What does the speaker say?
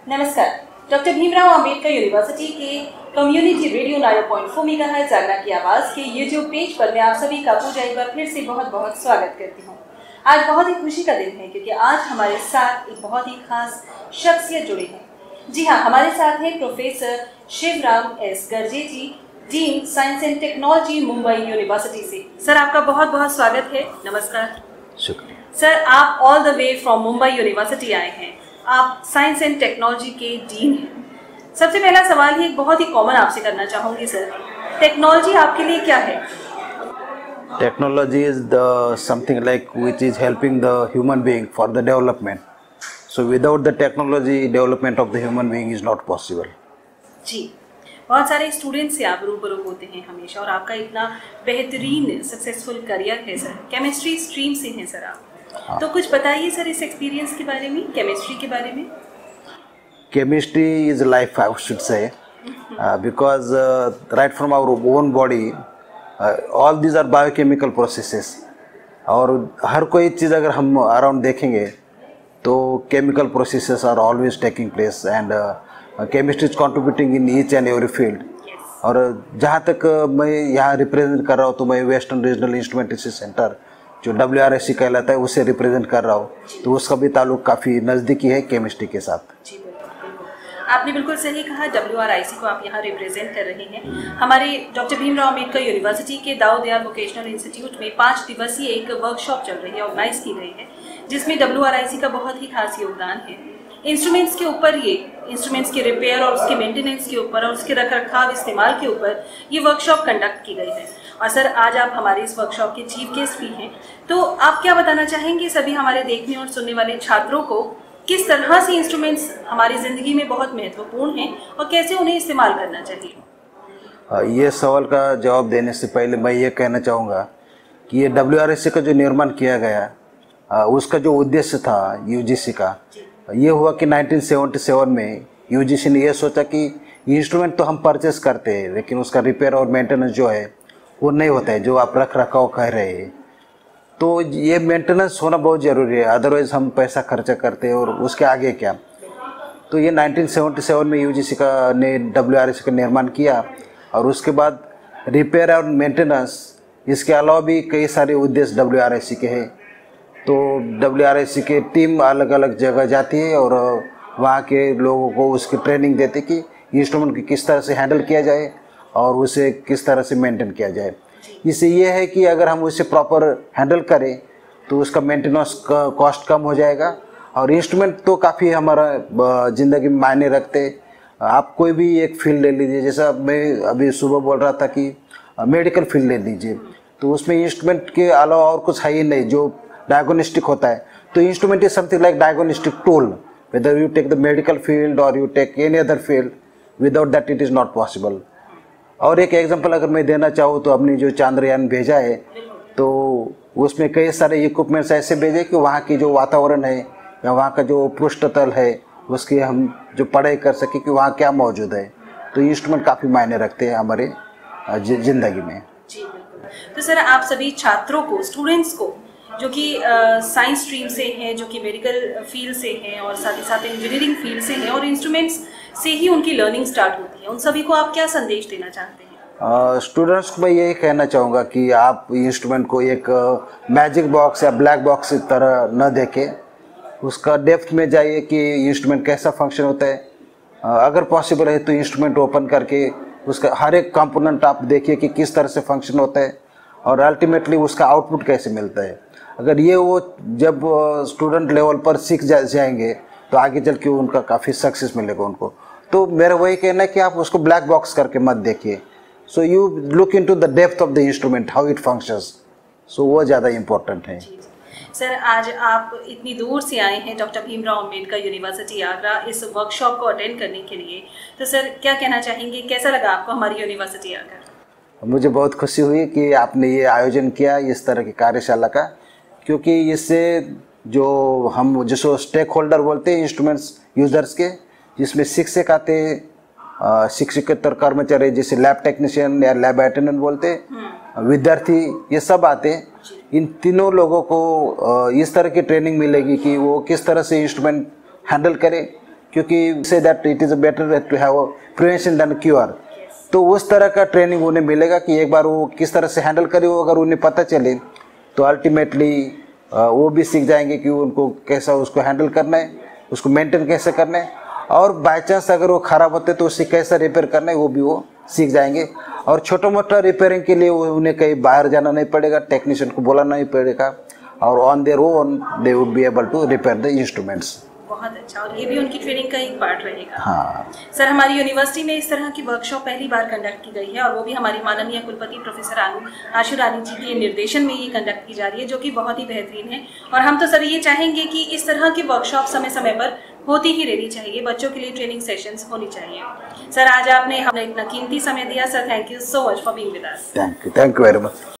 नमस्कार। Doctor Bhimrao Ambedkar university के community radio 90.4 megahertz जागना की आवाज़ के यूट्यूब पेज पर मैं आप सभी का पूजा एक बार फिर से बहुत बहुत स्वागत करती हूँ। आज बहुत ही खुशी का दिन है क्योंकि आज हमारे साथ एक बहुत ही खास शख्सियत जुड़ी है। जी हाँ, हमारे साथ है professor Shivram S Garje ji, dean science and technology, Mumbai university से। सर, आपका बहुत बहुत स्वागत है। नमस्कार। शुक्रिया। सर, आप all the way from Mumbai university आए हैं। आप साइंस एंड टेक्नोलॉजी के डीन हैं। सबसे पहला सवाल ही एक बहुत ही कॉमन आपसे करना चाहूँगी सर, टेक्नोलॉजी आपके लिए क्या है? Technology is the something like which is helping the human being for the development. So without the technology, development of the human being is not possible. जी, बहुत सारे स्टूडेंट्स से आप रूबरू होते हैं हमेशा और आपका इतना बेहतरीन सक्सेसफुल करियर है सर। केमिस्ट्री स्ट्रीम से हैं सर आप। हाँ। तो कुछ बताइए सर इस एक्सपीरियंस के बारे में, केमिस्ट्री के बारे में। Chemistry is life, I should say, because right from our own body, all these are biochemical processes. और हर कोई चीज़ अगर हम अराउंड देखेंगे तो chemical processes are always taking place and chemistry is contributing in each and every field. और जहाँ तक मैं यहाँ रिप्रेजेंट कर रहा हूँ तो मैं वेस्टर्न रीजनल इंस्ट्रूमेंटेशन सेंटर जो WRIC कहलाता है उसे रिप्रेजेंट कर रहा हूँ, तो उसका भी ताल्लुक काफ़ी नज़दीकी है केमिस्ट्री के साथ। जी बिल्कुल, आपने बिल्कुल सही कहा। WRIC को आप यहाँ रिप्रेजेंट कर रहे हैं। हमारे डॉक्टर भीमराव अंबेडकर यूनिवर्सिटी के दाऊद दयाल वोकेशनल इंस्टीट्यूट में 5 दिवसीय एक वर्कशॉप चल रही है, ऑर्गेनाइज की गई है, जिसमें WRIC का बहुत ही खास योगदान है। इंस्ट्रूमेंट्स के ऊपर, ये इंस्ट्रूमेंट्स के रिपेयर और उसके मेंटेनेंस के ऊपर और उसके रखरखाव इस्तेमाल के ऊपर ये वर्कशॉप कंडक्ट की गई है। और सर, आज आप हमारे इस वर्कशॉप के चीफ गेस्ट भी हैं, तो आप क्या बताना चाहेंगे सभी हमारे देखने और सुनने वाले छात्रों को किस तरह से इंस्ट्रूमेंट्स हमारी ज़िंदगी में बहुत महत्वपूर्ण हैं और कैसे उन्हें इस्तेमाल करना चाहिए? ये सवाल का जवाब देने से पहले मैं ये कहना चाहूँगा कि ये WRIC का जो निर्माण किया गया उसका जो उद्देश्य था UGC का, ये हुआ कि 1977 में UGC ने ये सोचा कि इंस्ट्रूमेंट तो हम परचेस करते हैं लेकिन उसका रिपेयर और मेंटेनेंस जो है वो नहीं होता है, जो आप रख रखाव कह रहे हैं। तो ये मेंटेनेंस होना बहुत ज़रूरी है, अदरवाइज़ हम पैसा खर्चा करते हैं और उसके आगे क्या। तो ये 1977 में UGC ने WRIC का निर्माण किया और उसके बाद रिपेयर और मेंटेनेंस, इसके अलावा भी कई सारे उद्देश्य WRIC के हैं। तो WRIC की टीम अलग अलग जगह जाती है और वहाँ के लोगों को उसकी ट्रेनिंग देती कि इंस्ट्रूमेंट की किस तरह से हैंडल किया जाए और उसे किस तरह से मेंटेन किया जाए। इससे ये है कि अगर हम उसे प्रॉपर हैंडल करें तो उसका मेंटेनेंस का कॉस्ट कम हो जाएगा और इंस्ट्रूमेंट तो काफ़ी हमारा ज़िंदगी में मायने रखते। आप कोई भी एक फील्ड ले लीजिए, जैसा मैं अभी सुबह बोल रहा था कि मेडिकल फील्ड ले लीजिए, तो उसमें इंस्ट्रूमेंट के अलावा और कुछ है ही नहीं जो डायग्नोस्टिक होता है। तो instrument is something like diagnostic tool, whether you take the medical field और you take any other field, without that it is not possible. और एक एग्जांपल अगर मैं देना चाहूँ तो अपनी जो चांद्रयान भेजा है तो उसमें कई सारे इक्विपमेंट्स ऐसे भेजे कि वहाँ की जो वातावरण है या वहाँ का जो पृष्ठतल है उसकी हम जो पढ़ाई कर सके कि वहाँ क्या मौजूद है। तो इंस्ट्रूमेंट काफ़ी मायने रखते हैं हमारे ज़िंदगी में। जी बिल्कुल। तो सर, आप सभी छात्रों को, स्टूडेंट्स को जो कि साइंस स्ट्रीम से हैं, जो कि मेडिकल फील्ड से हैं और साथ ही साथ इंजीनियरिंग फील्ड से हैं और इंस्ट्रूमेंट्स से ही उनकी लर्निंग स्टार्ट होती है, उन सभी को आप क्या संदेश देना चाहते हैं? स्टूडेंट्स को मैं यही कहना चाहूँगा कि आप इंस्ट्रूमेंट को एक मैजिक बॉक्स या ब्लैक बॉक्स की तरह न देखें, उसका डेप्थ में जाइए कि इंस्ट्रूमेंट कैसा फंक्शन होता है। अगर पॉसिबल है तो इंस्ट्रूमेंट ओपन करके उसका हर एक कंपोनेंट आप देखिए कि किस तरह से फंक्शन होता है और अल्टीमेटली उसका आउटपुट कैसे मिलता है। अगर ये वो जब स्टूडेंट लेवल पर सीख जाएंगे तो आगे चल के उनका काफ़ी सक्सेस मिलेगा उनको। तो मेरा वही कहना है कि आप उसको ब्लैक बॉक्स करके मत देखिए। So you look into the depth of the instrument, how it functions. So वो ज़्यादा इम्पोर्टेंट है। सर, आज आप इतनी दूर से आए हैं डॉक्टर भीमराव अंबेडकर यूनिवर्सिटी आगरा इस वर्कशॉप को अटेंड करने के लिए, तो सर क्या कहना चाहेंगे, कैसा लगा आपको हमारी यूनिवर्सिटी आकर? मुझे बहुत खुशी हुई कि आपने ये आयोजन किया इस तरह की कार्यशाला का, क्योंकि इससे जो हम जिसको स्टेक होल्डर बोलते हैं इंस्ट्रूमेंट्स यूजर्स के, जिसमें शिक्षक आते हैं, शिक्षकेतर कर्मचारी जैसे लैब टेक्नीशियन या लैब अटेंडेंट बोलते हैं, विद्यार्थी, ये सब आते हैं। इन तीनों लोगों को इस तरह की ट्रेनिंग मिलेगी कि वो किस तरह से इंस्ट्रूमेंट हैंडल करें, क्योंकि say that it is better to have prevention than cure. तो उस तरह का ट्रेनिंग उन्हें मिलेगा कि एक बार वो किस तरह से हैंडल करे, वो अगर उन्हें पता चले तो अल्टीमेटली वो भी सीख जाएंगे कि उनको कैसा उसको हैंडल करना है, उसको मेंटेन कैसे करना है, और बाय चांस अगर वो ख़राब होते तो उससे कैसा रिपेयर करना है वो भी वो सीख जाएंगे। और छोटा मोटा रिपेयरिंग के लिए उन्हें कहीं बाहर जाना नहीं पड़ेगा, टेक्नीशियन को बुलाना नहीं पड़ेगा, और on their own they would be able to repair the instruments. बहुत अच्छा, और ये भी उनकी ट्रेनिंग का एक पार्ट रहेगा। हाँ सर, हमारी यूनिवर्सिटी में इस तरह की वर्कशॉप पहली बार कंडक्ट की गई है, और वो भी हमारी माननीय कुलपति प्रोफेसर आशु रानी जी के निर्देशन में ये कंडक्ट की जा रही है, जो कि बहुत ही बेहतरीन है। और हम तो सर ये चाहेंगे कि इस तरह की वर्कशॉप समय समय पर होती ही रहनी चाहिए, बच्चों के लिए ट्रेनिंग सेशंस होनी चाहिए। सर, आज आपने हमें इतना कीमती समय दिया, sir thank you so much for being with us. Thank you very much.